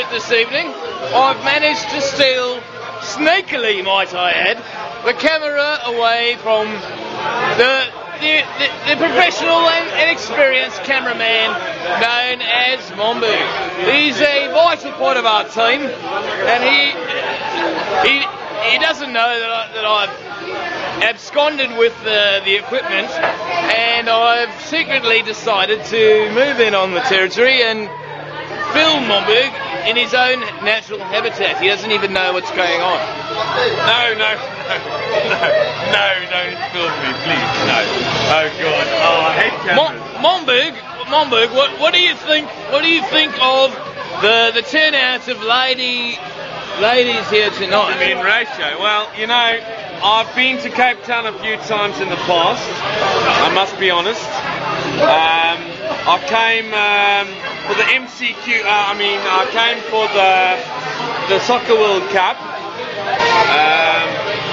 it this evening, I've managed to steal, sneakily might I add, the camera away from the professional and experienced cameraman known as Momberg. He's a vital part of our team, and he doesn't know that I've absconded with the equipment, and I've secretly decided to move in on the territory and film Momberg in his own natural habitat. He doesn't even know what's going on. No, don't film me, please, no. Oh God, I hate cameras. Momberg, what do you think? What do you think of the turnout of ladies here tonight? I mean, ratio. Well, you know, I've been to Cape Town a few times in the past. I must be honest. I came for the MCQ. I came for the Soccer World Cup.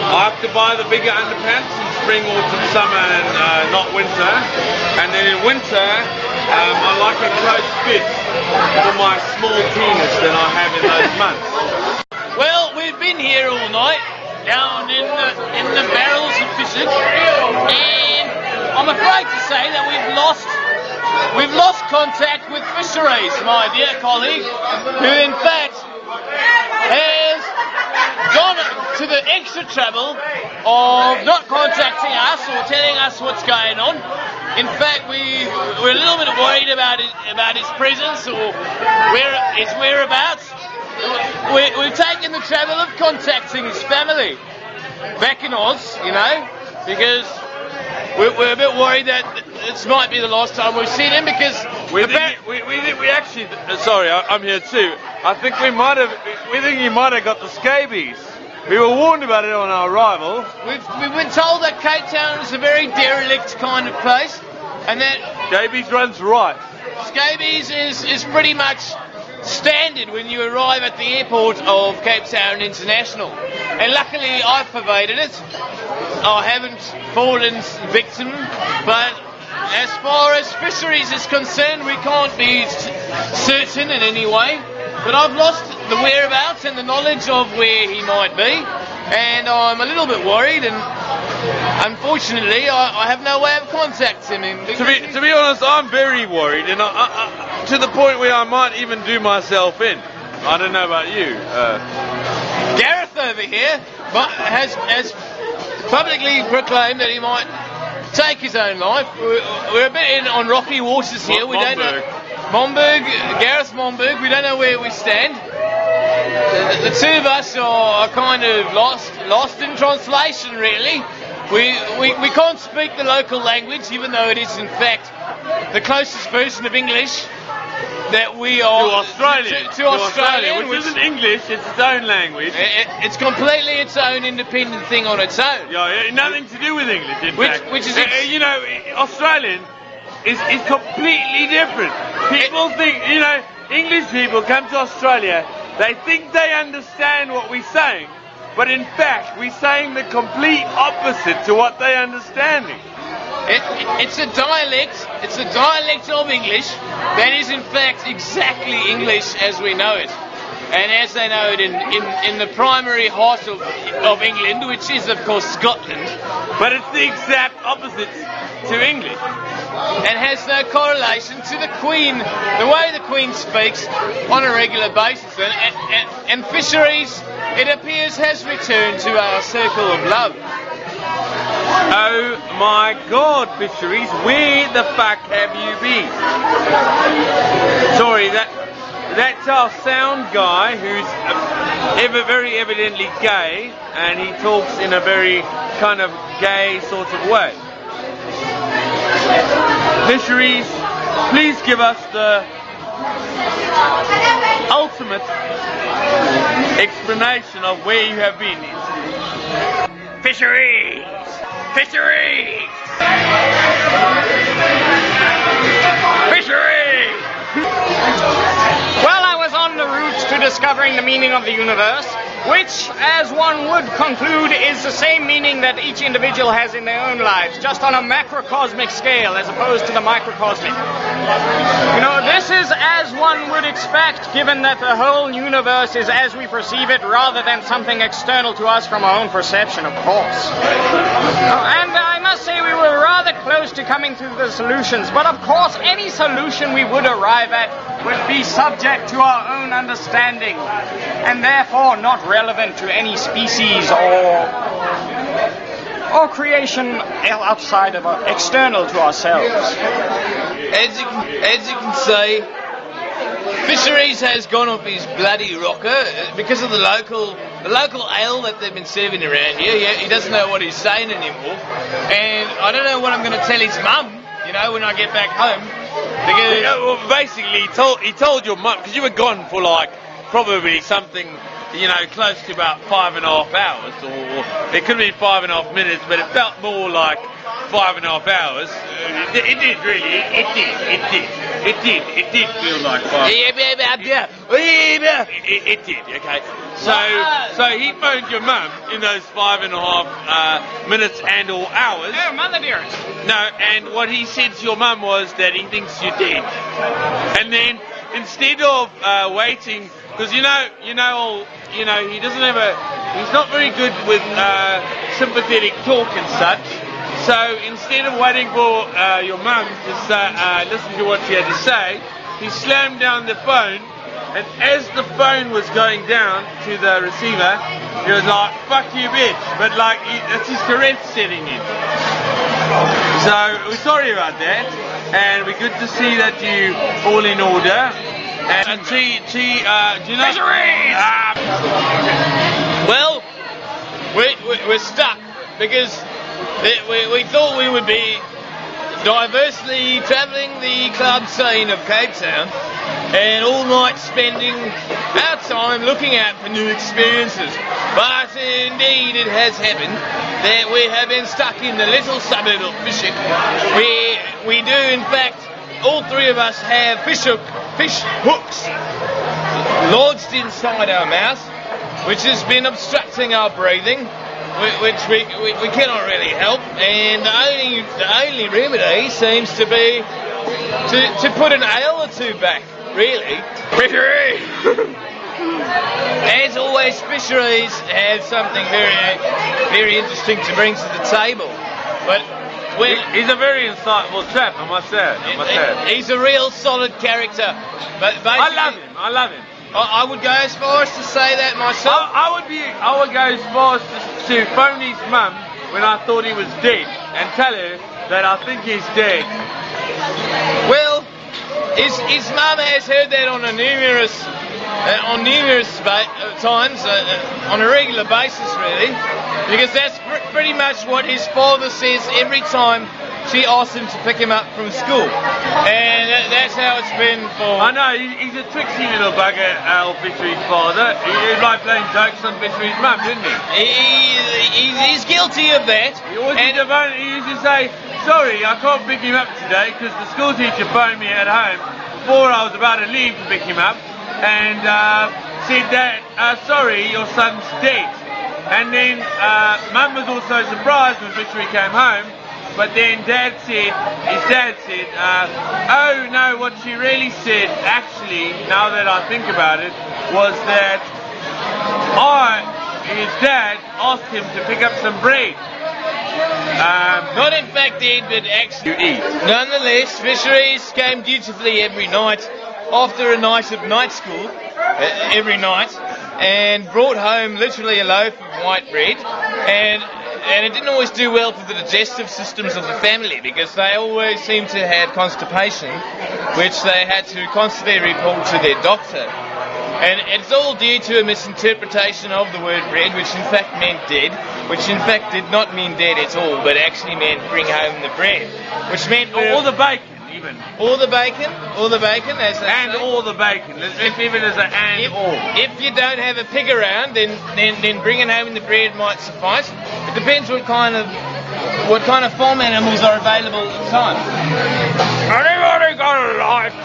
I have to buy the bigger underpants in spring, autumn, summer, and not winter. And then in winter, I like a close fit for my small penis that I have in those months. Well, we've been here all night, down in the barrels of fishing, and I'm afraid to say that we've lost contact with fisheries, my dear colleague, who in fact has gone to the extra trouble of not contacting us or telling us what's going on. In fact, we're a little bit worried about his presence or his whereabouts. We've taken the trouble of contacting his family back in Oz, you know, because we're a bit worried that this might be the last time we've seen him, because we actually, sorry, I'm here too. I think we think he might have got the scabies. We were warned about it on our arrival. We've been told that Cape Town is a very derelict kind of place, and that scabies runs rife. Scabies is pretty much standard when you arrive at the airport of Cape Town International, and luckily I've pervaded it. I haven't fallen victim, but as far as fisheries is concerned, we can't be certain in any way. But I've lost the whereabouts and the knowledge of where he might be, and I'm a little bit worried, and unfortunately I have no way of contacting him. To be honest, I'm very worried, and to the point where I might even do myself in. I don't know about you. Gareth over here has publicly proclaimed that he might take his own life. We're a bit on rocky waters here. We don't know. Gareth Momberg, we don't know where we stand. The two of us are kind of lost in translation, really. We can't speak the local language, even though it is in fact the closest version of English that we are to Australian, which isn't English, it's its own language. It's completely its own independent thing on its own. Yeah, nothing to do with English, in fact. Which is you know, Australian is completely different. People think, you know, English people come to Australia, they think they understand what we're saying, but in fact we're saying the complete opposite to what they're understanding. It's a dialect of English that is in fact exactly English as we know it, and as they know it in the primary heart of England, which is of course Scotland. But it's the exact opposite to English, and has no correlation to the Queen, the way the Queen speaks on a regular basis, and fisheries, it appears, has returned to our circle of love. Oh my God, fisheries, where the fuck have you been? Sorry, that's our sound guy, who's very evidently gay, and he talks in a very kind of gay sort of way. Fisheries, please give us the ultimate explanation of where you have been. Fisheries! Fisheries! Fisheries! Well, I was on the route to discovering the meaning of the universe, which, as one would conclude, is the same meaning that each individual has in their own lives, just on a macrocosmic scale as opposed to the microcosmic. You know, this is as one would expect, given that the whole universe is as we perceive it rather than something external to us from our own perception, of course. And I must say we were rather close to coming to the solutions, but of course any solution we would arrive at would be subject to our own understanding, and therefore not relevant to any species or creation outside of external to ourselves. As you can see, Fisheries has gone off his bloody rocker because of the local ale that they've been serving around here. He doesn't know what he's saying anymore, and I don't know what I'm going to tell his mum, when I get back home. Because Well, basically, he told your mum, because you were gone for like probably something, close to about 5.5 hours, or it could be 5.5 minutes, but it felt more like 5.5 hours. It did really. It did feel like 5. It did. Okay. So he phoned your mum in those 5.5 minutes and or hours. Oh, mother dearest. No, and what he said to your mum was that he thinks you're dead. And then instead of waiting, because he doesn't have he's not very good with sympathetic talk and such. So instead of waiting for your mum to listen to what she had to say, he slammed down the phone, and as the phone was going down to the receiver, he was like, "Fuck you, bitch," but that's his Tourette setting in. So we're sorry about that, and we're good to see that you all in order. And do you know? well, we're stuck because we thought we would be diversely travelling the club scene of Cape Town and all night spending our time looking out for new experiences. But indeed it has happened that we have been stuck in the little suburb of Fishook, where we do in fact, all three of us have fish hooks lodged inside our mouth, which has been obstructing our breathing, which we cannot really help, and the only remedy seems to be to put an ale or two back, really. Fishery! As always, Fisheries has something very, very interesting to bring to the table, but he's a very insightful chap, I must say. He's a real solid character, but I love him. I would go as far as to say that myself. I would go as far as to phone his mum when I thought he was dead and tell her that I think he's dead. Well, his mum has heard that on numerous times, on a regular basis, really, because that's pretty much what his father says every time she asks him to pick him up from school, and that's how it's been for... I know, he's a tricksy little bugger, Fishery's father. He liked playing jokes on Fishery's mum, didn't he? He's guilty of that. He used to say, "Sorry, I can't pick him up today because the school teacher phoned me at home before I was about to leave to pick him up, and said that, sorry, your son's dead." And then Mum was also surprised when Fishery came home, but then his dad said, "Oh no, what she really said, actually, now that I think about it, was that his dad asked him to pick up some bread." Not in fact dead, but actually you eat. Nonetheless, Fisheries came dutifully every night after a night of night school, every night, and brought home literally a loaf of white bread, and it didn't always do well for the digestive systems of the family because they always seemed to have constipation, which they had to constantly report to their doctor. And it's all due to a misinterpretation of the word bread, which in fact meant dead, which in fact did not mean dead at all, but actually meant bring home the bread, which meant... Or the bacon, even. Or the bacon, as they and say. Or the bacon. Let's leave it as an or. If you don't have a pig around, then bringing home the bread might suffice. It depends what kind of farm animals are available at the time. Anybody got a life?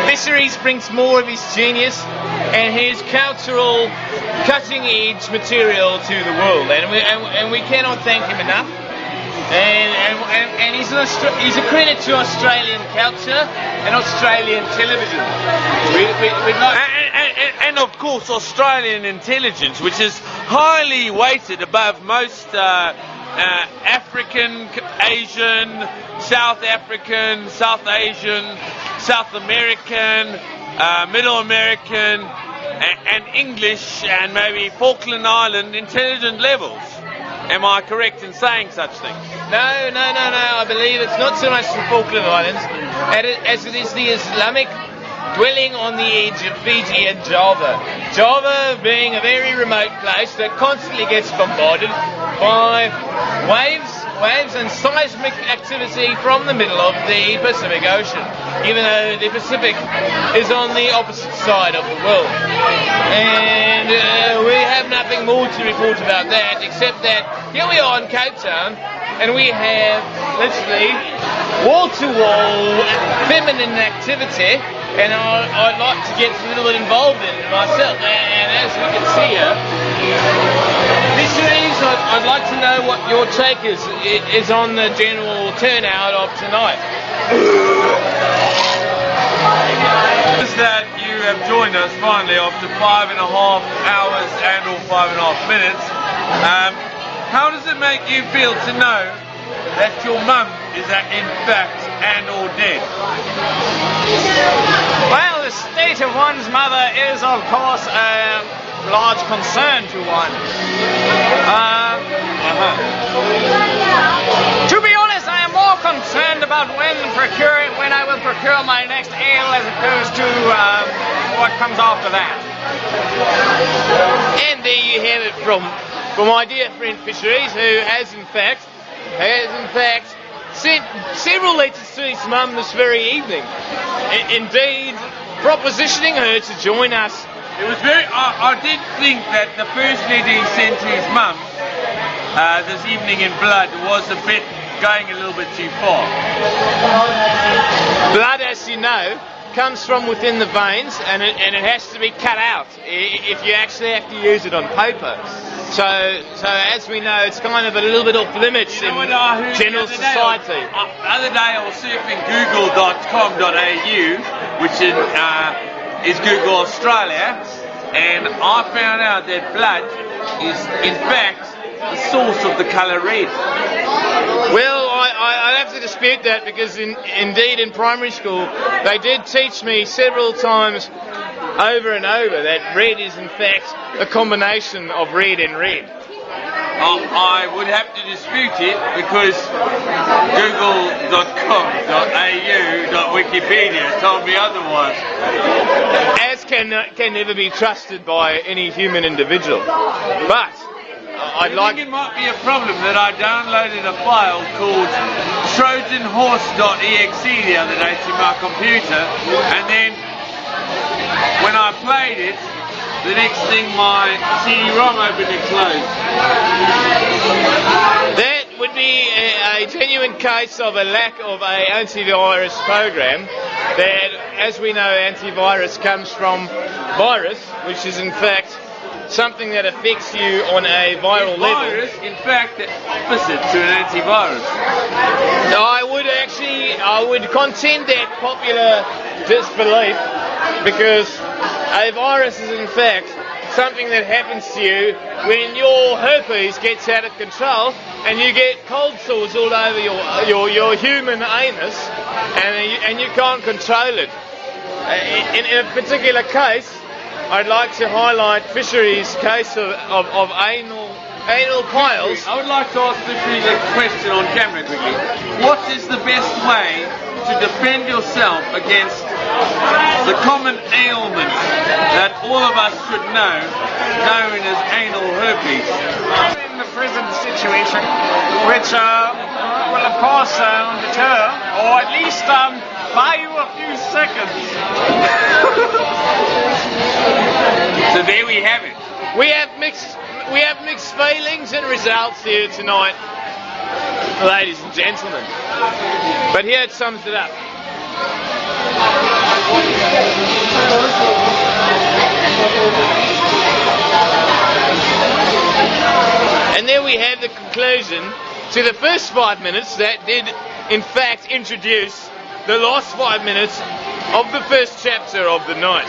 Fisheries brings more of his genius and his cultural cutting-edge material to the world, and we cannot thank him enough. And he's a credit to Australian culture and Australian television. We'd like and of course Australian intelligence, which is highly weighted above most African, Asian, South African, South Asian, South American, Middle American, and English, and maybe Falkland Island intelligent levels. Am I correct in saying such things? No. I believe it's not so much the Falkland Islands as it is the Islamic dwelling on the edge of Fiji and Java. Java being a very remote place that constantly gets bombarded by waves and seismic activity from the middle of the Pacific Ocean, even though the Pacific is on the opposite side of the world. And we have nothing more to report about that, except that here we are in Cape Town, and we have literally wall-to-wall feminine activity, and I'd like to get a little bit involved in it myself. And as we can see here, missionaries, I'd like to know what your take is on the general turnout of tonight. Is that you have joined us finally after 5.5 hours and or 5.5 minutes. How does it make you feel to know that your mum is in fact and or dead? Well, the state of one's mother is, of course, a large concern to one. To be honest, I am more concerned about when I will procure my next ale as opposed to what comes after that. And there you have it from my dear friend Fisheries, who has in fact sent several letters to his mum this very evening. Indeed, propositioning her to join us. It was very. I did think that the first letter he sent to his mum this evening in blood was a bit going a little bit too far. Blood, as you know, comes from within the veins, and it has to be cut out if you actually have to use it on paper. So as we know, it's kind of a little bit off limits in general society. The other day I was surfing google.com.au, which is Google Australia, and I found out that blood is in fact the source of the colour red. Well, I'd have to dispute that, because indeed in primary school they did teach me several times over and over that red is in fact a combination of red and red. I would have to dispute it, because google.com.au.wikipedia told me otherwise. As can never be trusted by any human individual. But I think it might be a problem that I downloaded a file called trojanhorse.exe the other day to my computer, and then when I played it, the next thing my CD-ROM opened and closed. That would be a genuine case of a lack of an antivirus program. That, as we know, antivirus comes from virus, which is in fact something that affects you on a viral level. Virus, in fact, the opposite to an antivirus. I would contend that popular disbelief, because a virus is in fact something that happens to you when your herpes gets out of control and you get cold sores all over your human anus, and you can't control it. In a particular case, I'd like to highlight Fisheries' case of anal piles. I would like to ask Fisheries a question on camera quickly. What is the best way to defend yourself against the common ailment that all of us should know, known as anal herpes? In the present situation, which will of course deter, or at least buy you a few seconds. So there we have it. We have mixed feelings and results here tonight, ladies and gentlemen. But here it sums it up. And there we have the conclusion to the first 5 minutes that did in fact introduce the last 5 minutes of the first chapter of the night.